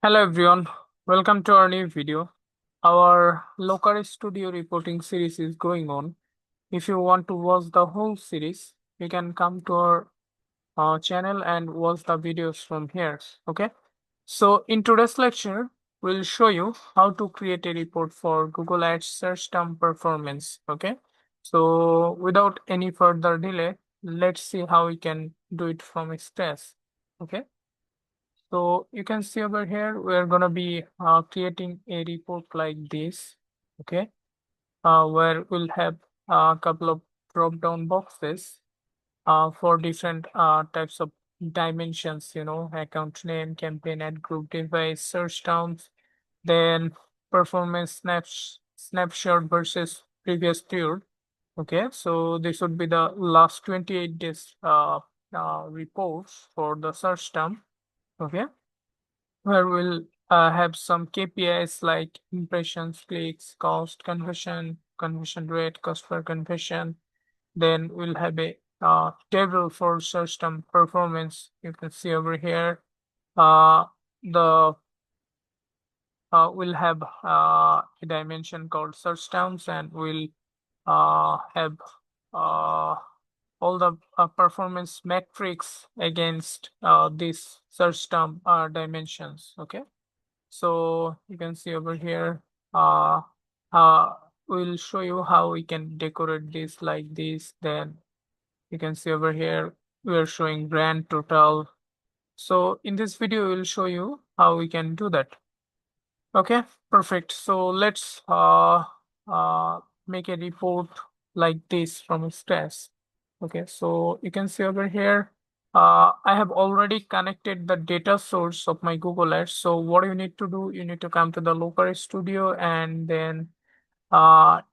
Hello everyone, welcome to our new video. Our local studio reporting series is going on. If you want to watch the whole series, you can come to our channel and watch the videos from here. Okay. So in today's lecture, we'll show you how to create a report for Google Ads search term performance. Okay. So without any further delay, let's see how we can do it from scratch. Okay. So you can see over here, we're gonna be creating a report like this, okay, where we'll have a couple of drop-down boxes for different types of dimensions, account name, campaign, ad group, device, search terms, then performance snapshot versus previous period. Okay, so this would be the last 28 days reports for the search term. Okay, where we'll have some KPIs like impressions, clicks, cost, conversion rate, cost per conversion. Then we'll have a table for search term performance. You can see over here. The We'll have a dimension called search terms, and we'll have uh, all the performance metrics against these search term dimensions. Okay. So you can see over here, uh, uh, we'll show you how we can decorate this like this. Then you can see over here, we're showing grand total. So in this video, we'll show you how we can do that. Okay, perfect. So let's make a report like this from scratch. Okay, so you can see over here, I have already connected the data source of my Google Ads. So what you need to do, you need to come to the local studio, and then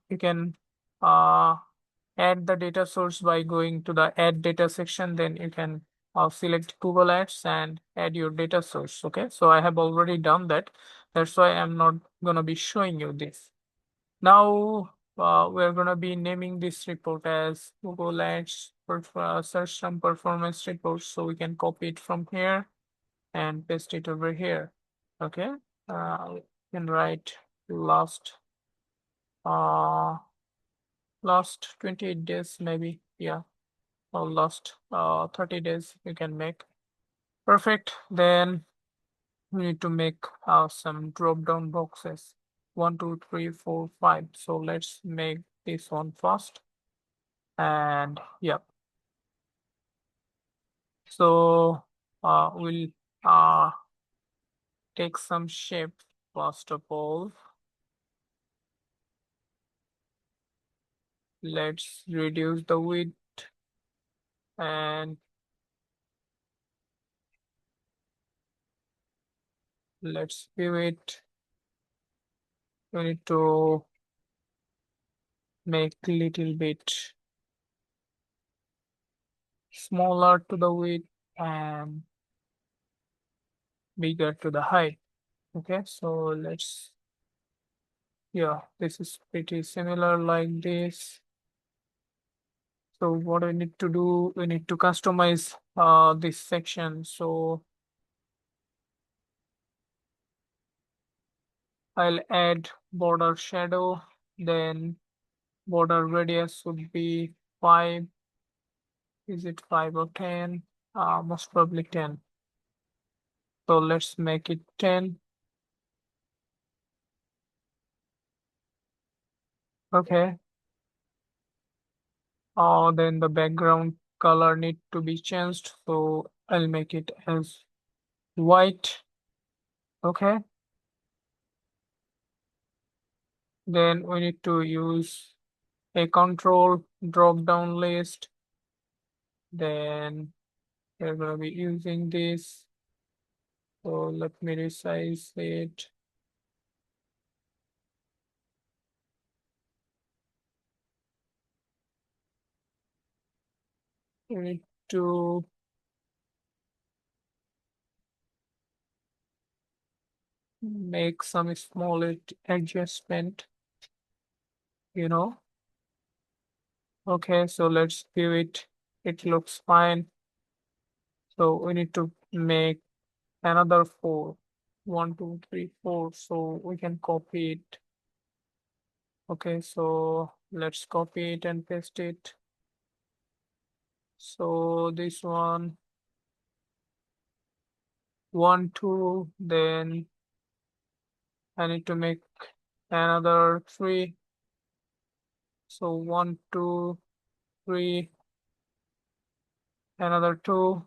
you can add the data source by going to the add data section. Then you can select Google Ads and add your data source. Okay, so I have already done that. That's why I'm not gonna be showing you this. Now we're gonna be naming this report as Google Ads search term performance report. So we can copy it from here and paste it over here. Okay, you can write last uh last 28 days maybe, yeah, or last 30 days you can make. Perfect. Then we need to make some drop down boxes, 1 2 3 4 5. So let's make this one first. And yep, so we'll uh take some shape first of all. Let's reduce the width, and let's view it. We need to make a little bit smaller to the width and bigger to the height. Okay, so let's, yeah, this is pretty similar like this. So what we need to do, we need to customize this section. So I'll add border shadow, then border radius would be 5. Is it 5 or 10? Most probably 10. So let's make it 10. Okay. Then the background color need to be changed. So I'll make it as white. Okay. Then we need to use a control drop down list. Then we're going to be using this. So let me resize it. We need to make some small adjustment, you know. Okay, so let's view it. It looks fine. So we need to make another 4. 1, 2, 3, 4. So we can copy it. Okay, so let's copy it and paste it. So this one, 1, 2, then I need to make another 3. So 1, 2, 3, another 2.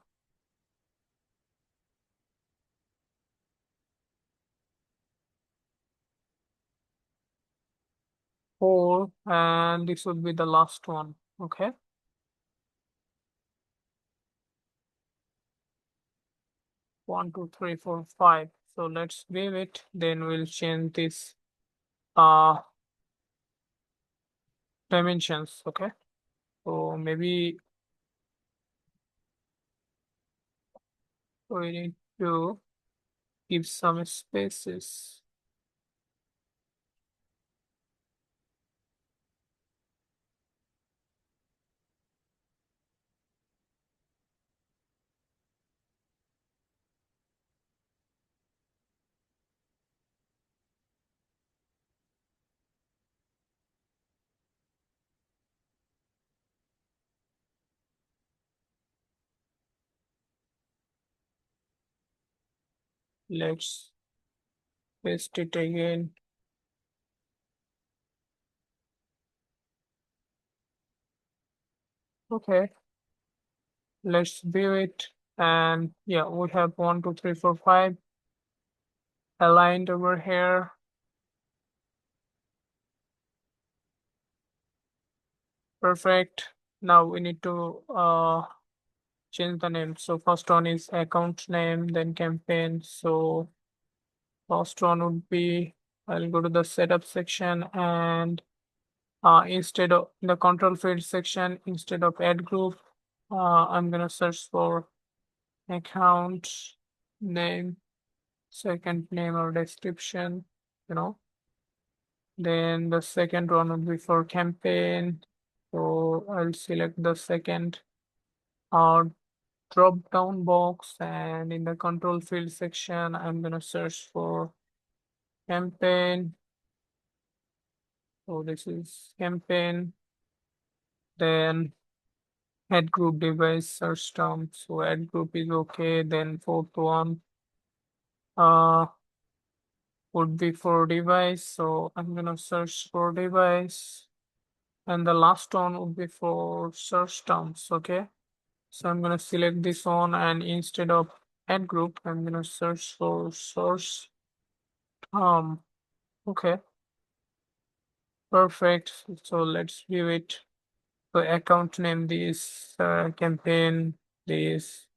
4, and this would be the last one. Okay. 1, 2, 3, 4, 5. So let's view it. Then we'll change this dimensions. Okay. So maybe we need to give some spaces. Let's paste it again. Okay. Let's view it. And yeah, we have 1, 2, 3, 4, 5 aligned over here. Perfect. Now we need to change the name. So first one is account name, then campaign. So first one would be, I'll go to the setup section, and instead of the control field section, instead of add group, I'm gonna search for account name, second name or description, you know. Then the second one would be for campaign. So I'll select the second drop down box, and in the control field section, I'm gonna search for campaign. So this is campaign. Then add group device search term. So add group is okay. Then fourth one would be for device. So I'm gonna search for device. And the last one would be for search terms. Okay. So I'm gonna select this one, and instead of add group, I'm gonna search for source term. Okay. Perfect. So let's view it. So account name this, campaign this,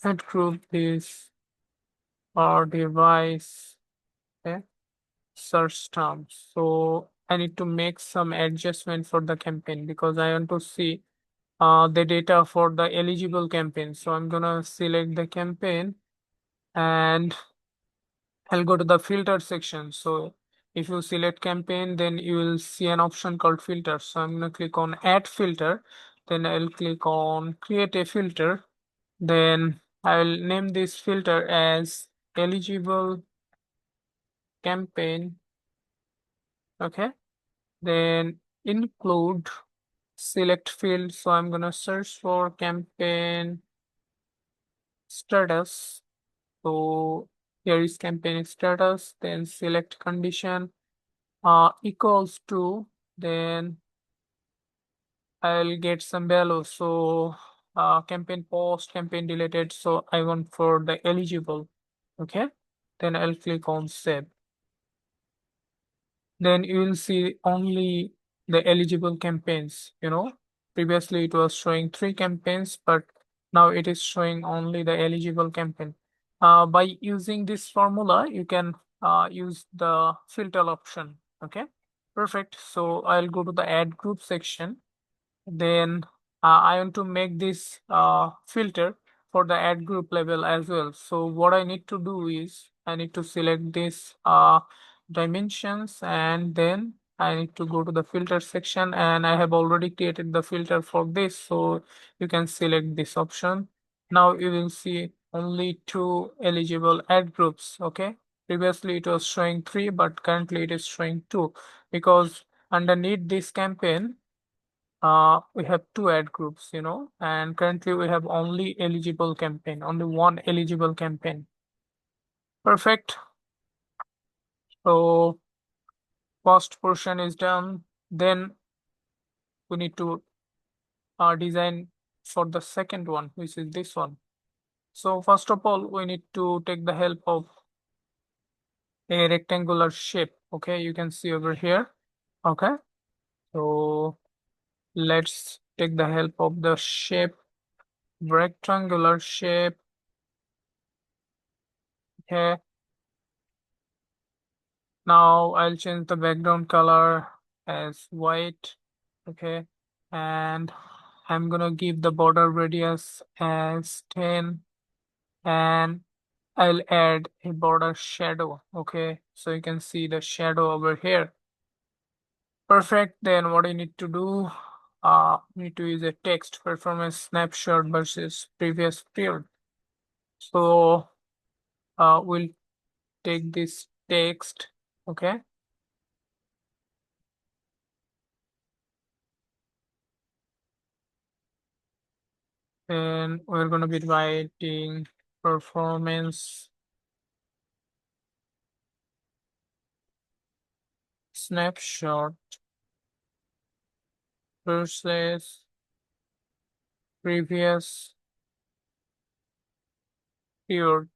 add group this, or device. Okay. Search terms. So I need to make some adjustment for the campaign because I want to see the data for the eligible campaign. So I'm gonna select the campaign, and I'll go to the filter section. So if you select campaign, then you will see an option called filter. So I'm gonna click on add filter. Then I'll click on create a filter. Then I'll name this filter as eligible campaign. Okay. Then include select field. So I'm gonna search for campaign status. So here is campaign status. Then select condition equals to, then I'll get some value. So campaign post, campaign deleted. So I want for the eligible. Okay. Then I'll click on save. Then you will see only the eligible campaigns. Previously it was showing 3 campaigns, but now it is showing only the eligible campaign. By using this formula, you can use the filter option. Okay. Perfect. So I'll go to the add group section. Then I want to make this filter for the add group level as well. So what I need to do is I need to select this dimensions, and then I need to go to the filter section, and I have already created the filter for this. So you can select this option. Now you will see only 2 eligible add groups. Okay. Previously it was showing 3, but currently it is showing 2 because underneath this campaign, we have 2 ad groups, and currently we have only one eligible campaign. Perfect. So first portion is done. Then we need to design for the second one, which is this one. So first of all, we need to take the help of a rectangular shape. Okay, you can see over here. Okay, so let's take the help of the shape, rectangular shape. Okay, now I'll change the background color as white. Okay, and I'm gonna give the border radius as 10, and I'll add a border shadow. Okay, so you can see the shadow over here. Perfect. Then what you need to do, you need to use a text performance snapshot versus previous period. So we'll take this text. Okay, and we're going to be writing performance snapshot versus previous period.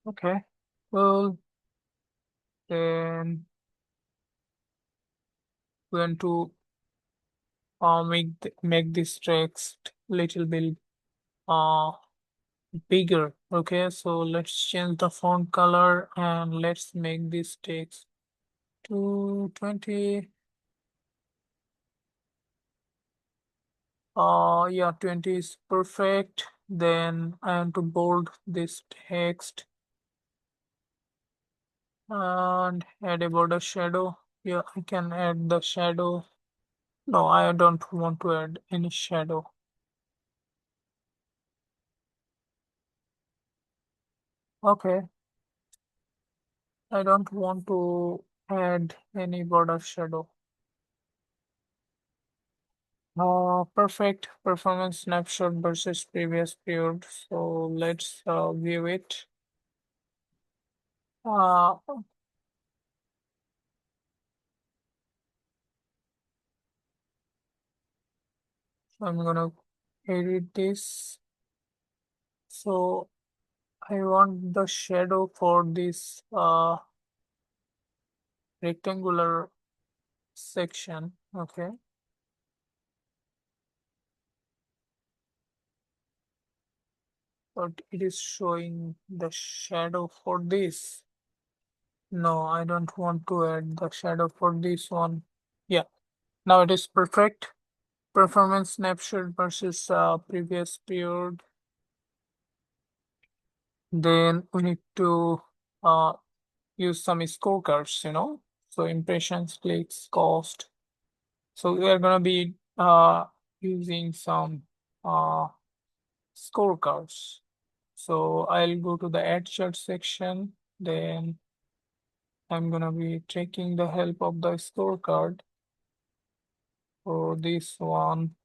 Okay, well, then we want to make this text little bit uh bigger. Okay, so let's change the font color and let's make this text to 20. Yeah, 20 is perfect. Then I want to bold this text and add a border shadow. Yeah, I can add the shadow. No, I don't want to add any shadow. Okay, I don't want to add any border shadow. Perfect performance snapshot versus previous period. So let's view it. Uh, I'm gonna edit this. So I want the shadow for this rectangular section. Okay. But it is showing the shadow for this. No, I don't want to add the shadow for this one. Yeah, now it is perfect. Performance snapshot versus previous period. Then we need to uh, use some scorecards, so impressions, clicks, cost. So we are gonna be using some uh, scorecards. So I'll go to the ad chart section. Then I'm gonna be taking the help of the scorecard for this one.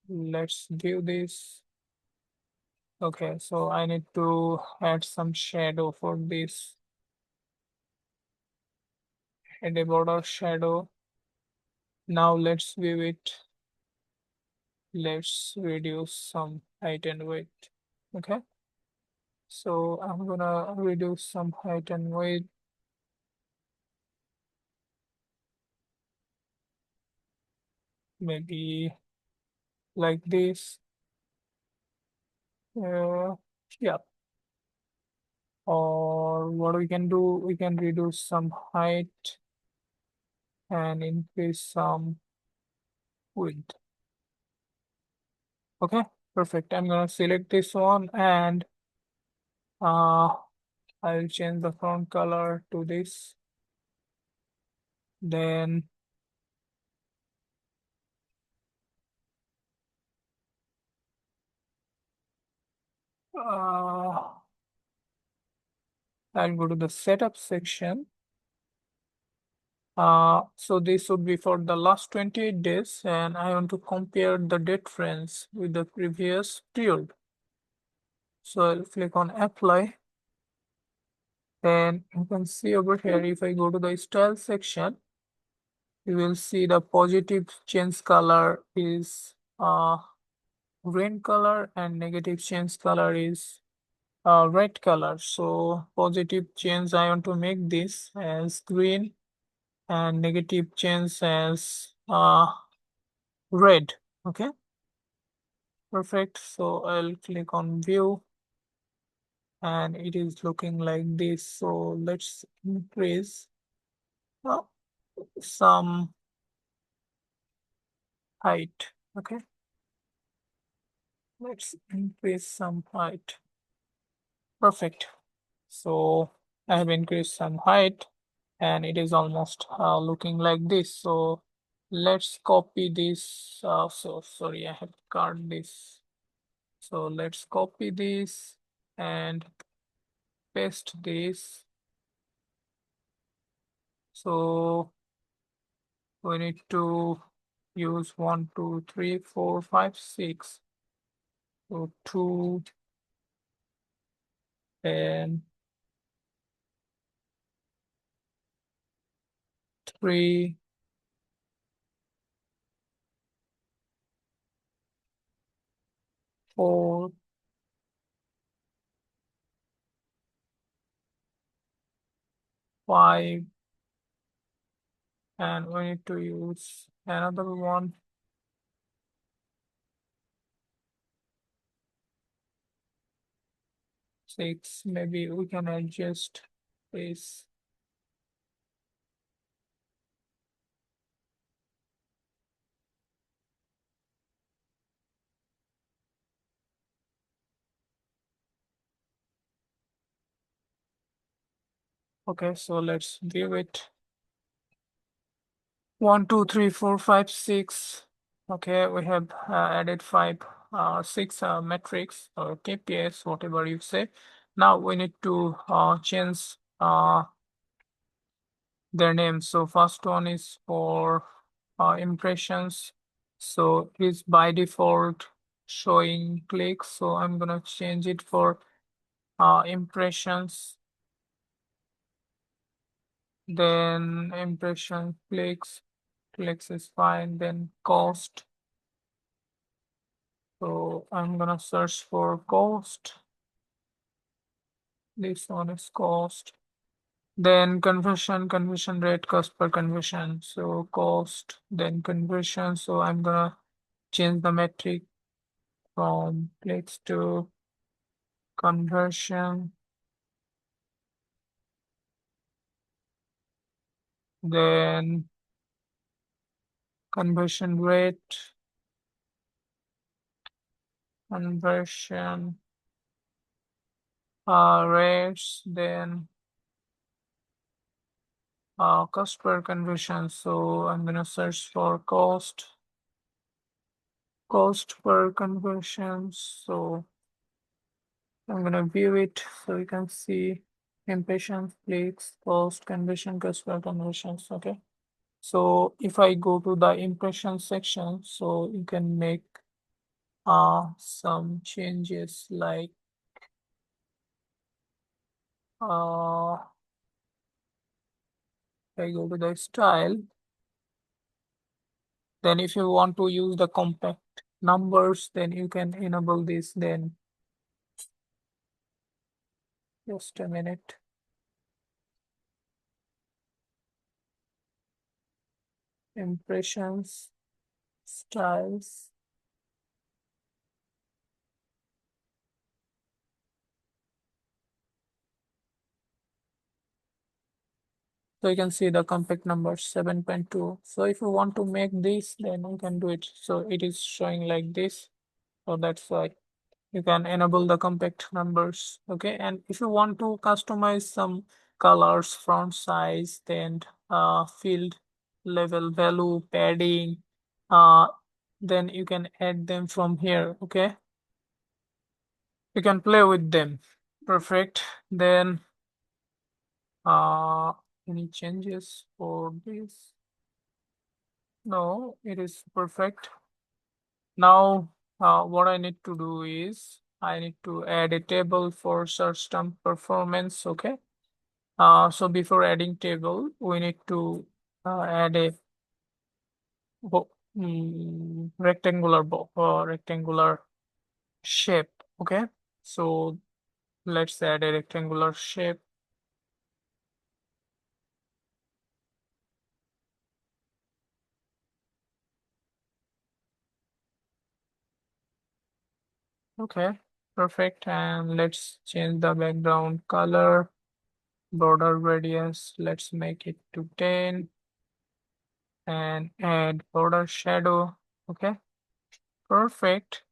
Let's view this. Okay, so I need to add some shadow for this. Add a border shadow. Now let's view it. Let's reduce some height and weight. Okay, so I'm gonna reduce some height and weight. Maybe like this. Yeah. Or what we can do, we can reduce some height and increase some width. Okay, perfect. I'm gonna select this one and I'll change the font color to this. Then I'll go to the setup section. So this would be for the last 28 days, and I want to compare the date frames with the previous period. So I'll click on apply. Then you can see over here, if I go to the style section, you will see the positive change color is green color and negative change color is red color. So positive change, I want to make this as green and negative change as red. Okay, perfect. So I'll click on view and it is looking like this. So let's increase uh, some height. Okay, let's increase some height. Perfect. So I have increased some height and it is almost looking like this. So let's copy this. So sorry, I have cut this. So let's copy this and paste this. So we need to use 1, 2, 3, 4, 5, 6. So 2 and 3, 4, 5, and we need to use another one. 6, maybe we can adjust this. Okay, so let's view it. 1, 2, 3, 4, 5, 6. Okay, we have added 6 metrics or KPIs, whatever you say. Now we need to change their names. So first one is for impressions. So it's by default showing clicks. So I'm gonna change it for impressions. Then impression clicks is fine. Then cost. So I'm gonna search for cost. This one is cost. Then conversion rate, cost per conversion. So cost, then conversion. So I'm gonna change the metric from clicks to conversion. Then conversion rate, conversion rates, then cost per conversion. So I'm gonna search for cost per conversion. So I'm gonna view it so you can see impressions, clicks, cost, conversion, cost per conversions. Okay. So if I go to the impression section, so you can make some changes like if I go to the style, then if you want to use the compact numbers, then you can enable this. Then just a minute. Impressions, styles. So you can see the compact number 7.2. So if you want to make this, then you can do it. So it is showing like this. So that's why you can enable the compact numbers. Okay. And if you want to customize some colors, font size, then field level, value, padding, uh, then you can add them from here. Okay. You can play with them. Perfect. Then any changes for this? No, it is perfect. Now what I need to do is I need to add a table for search term performance. Okay. So before adding table, we need to add a rectangular shape. Okay. So let's add a rectangular shape. Okay, perfect. And let's change the background color, border radius. Let's make it to 10 and add border shadow. Okay, perfect.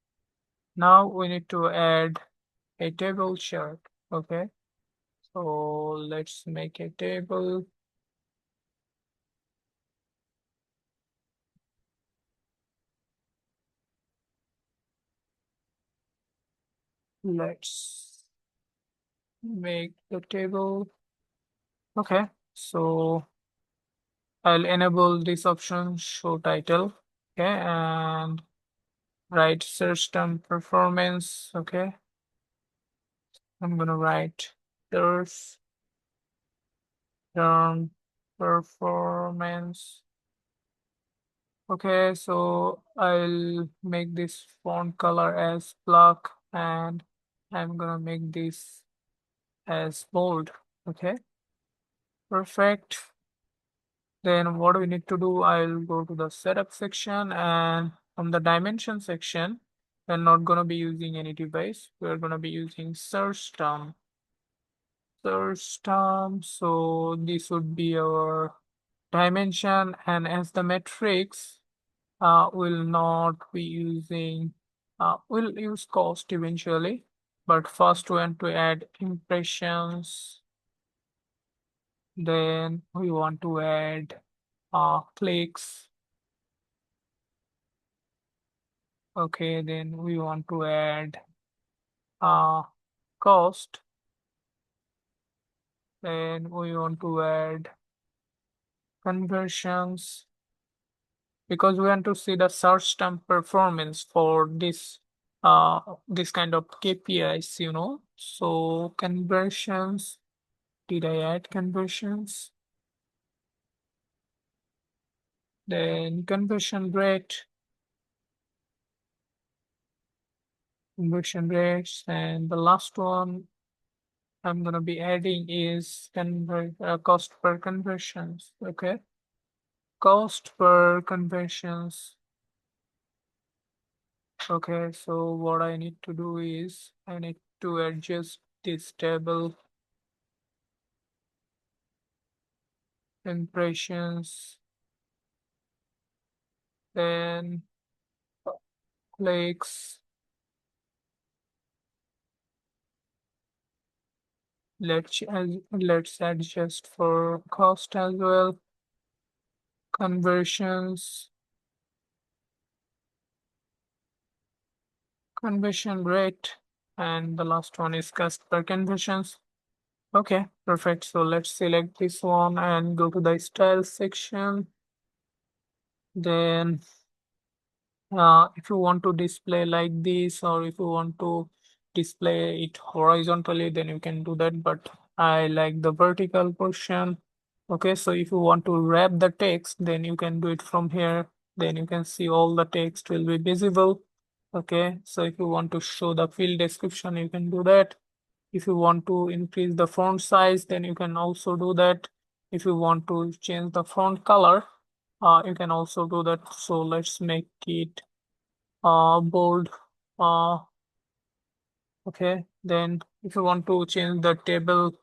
Now we need to add a table chart. Okay, so let's make a table. Let's make the table. Okay, so I'll enable this option, show title. Okay, and write search term performance. Okay, I'm gonna write search term performance. Okay, so I'll make this font color as black and I'm gonna make this as bold. Okay, perfect. Then what we need to do, I'll go to the setup section, and from the dimension section, we're not gonna be using any device. We're gonna be using search term. Search term. So this would be our dimension, and as the matrix, will not be using, we'll use cost eventually, but first we want to add impressions. Then we want to add clicks. Okay, then we want to add cost. Then we want to add conversions, because we want to see the search term performance for this kind of KPIs, you know. So conversions, did I add conversions? Then conversion rates, and the last one I'm gonna be adding is cost per conversions. Okay, cost per conversions. Okay, so what I need to do is I need to adjust this table impressions, then clicks. Let's adjust for cost as well. Conversions, conversion rate, and the last one is cost per conversions. Okay, perfect. So let's select this one and go to the style section. Then if you want to display like this, or if you want to display it horizontally, then you can do that, but I like the vertical portion. Okay, so if you want to wrap the text, then you can do it from here. Then you can see all the text will be visible. Okay, so if you want to show the field description, you can do that. If you want to increase the font size, then you can also do that. If you want to change the font color, you can also do that. So let's make it bold. Okay, then if you want to change the table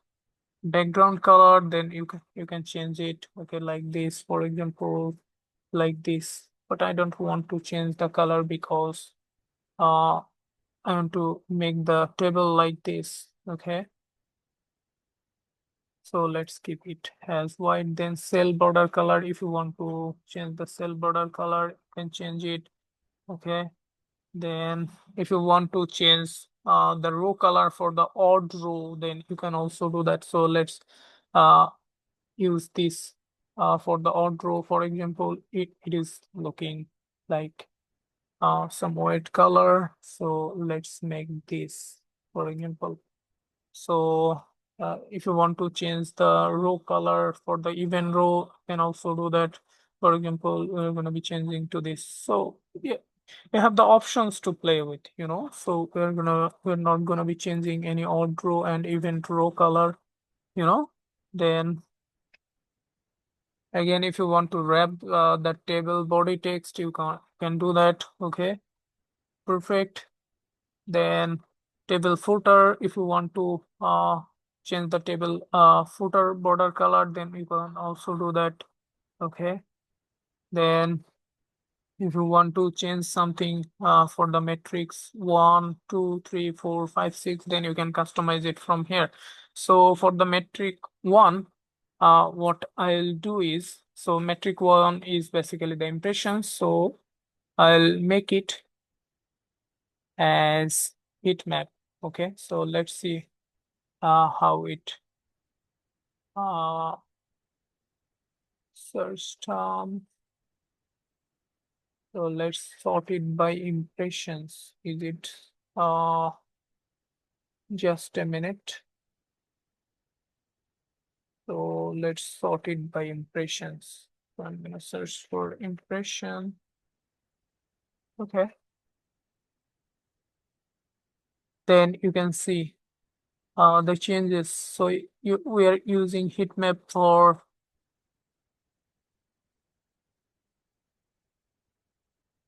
background color, then you can change it. Okay, like this, for example, like this. But I don't want to change the color because I want to make the table like this. Okay, so let's keep it as white. Then cell border color, if you want to change the cell border color, you can change it. Okay, then if you want to change the row color for the odd row, then you can also do that. So let's uh, use this for the odd row. For example, it is looking like some white color. So let's make this, for example. So if you want to change the row color for the even row, you can also do that. For example, we're going to be changing to this. So yeah, you have the options to play with, So we're not gonna be changing any odd row and even row color, Then again, if you want to wrap that table body text, you can do that. Okay, perfect. Then table footer, if you want to change the table footer border color, then you can also do that. Okay, then if you want to change something for the matrix 1, 2, 3, 4, 5, 6, then you can customize it from here. So for the metric 1, what I'll do is, so metric 1 is basically the impression. So I'll make it as heat map. Okay, so let's see how it search term. So let's sort it by impressions. Is it just a minute? So let's sort it by impressions. So I'm gonna search for impression. Okay. Then you can see the changes. So we are using heat map for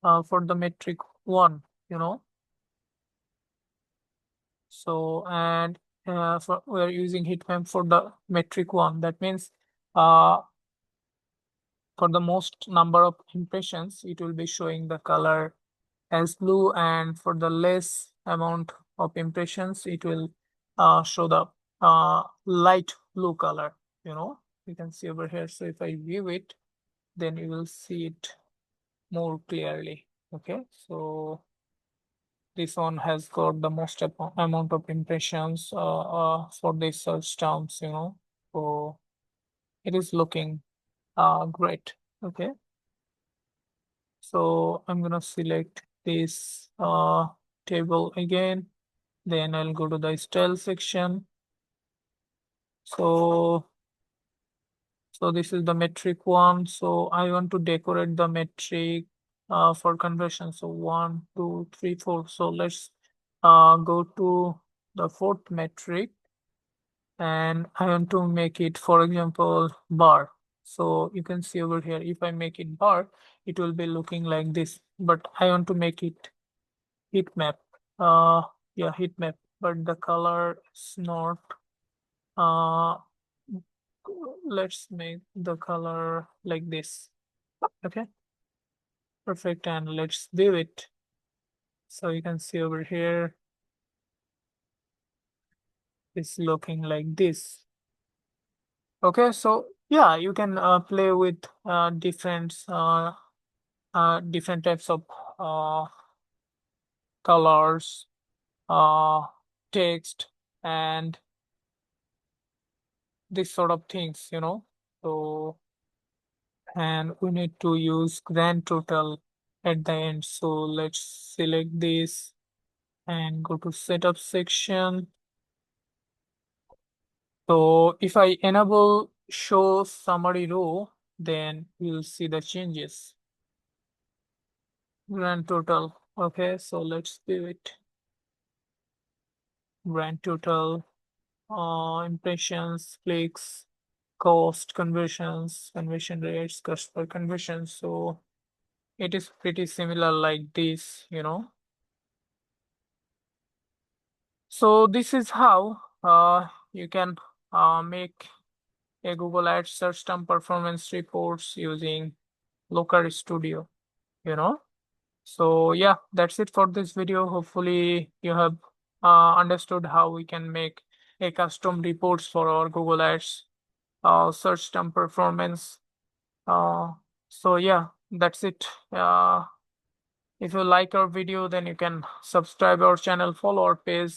the metric 1, So and we are using heat map for the metric 1. That means for the most number of impressions, it will be showing the color as blue, and for the less amount of impressions, it will show the light blue color. You can see over here. So if I view it, then you will see it more clearly. Okay, so this one has got the most amount of impressions for these search terms. So it is looking great. Okay, so I'm gonna select this table again. Then I'll go to the style section. So this is the metric 1. So I want to decorate the metric for conversion. So 1, 2, 3, 4. So let's go to the fourth metric, and I want to make it, for example, bar. So you can see over here, if I make it bar, it will be looking like this. But I want to make it heat map. Yeah, heat map. But the color is not. Let's make the color like this. Okay, perfect. And let's view it. So you can see over here, it's looking like this. Okay, so yeah, you can play with different types of colors, text, and this sort of things, So, and we need to use grand total at the end. So let's select this and go to setup section. So if I enable show summary row, then you'll see the changes. Grand total. Okay, so let's do it. Grand total, impressions, clicks, cost, conversions, conversion rates, cost per conversion. So it is pretty similar like this, So this is how you can make a Google Ads search term performance reports using Looker Studio, So yeah, that's it for this video. Hopefully you have understood how we can make a custom reports for our Google Ads search term performance. So yeah, that's it. If you like our video, then you can subscribe our channel, follow our page,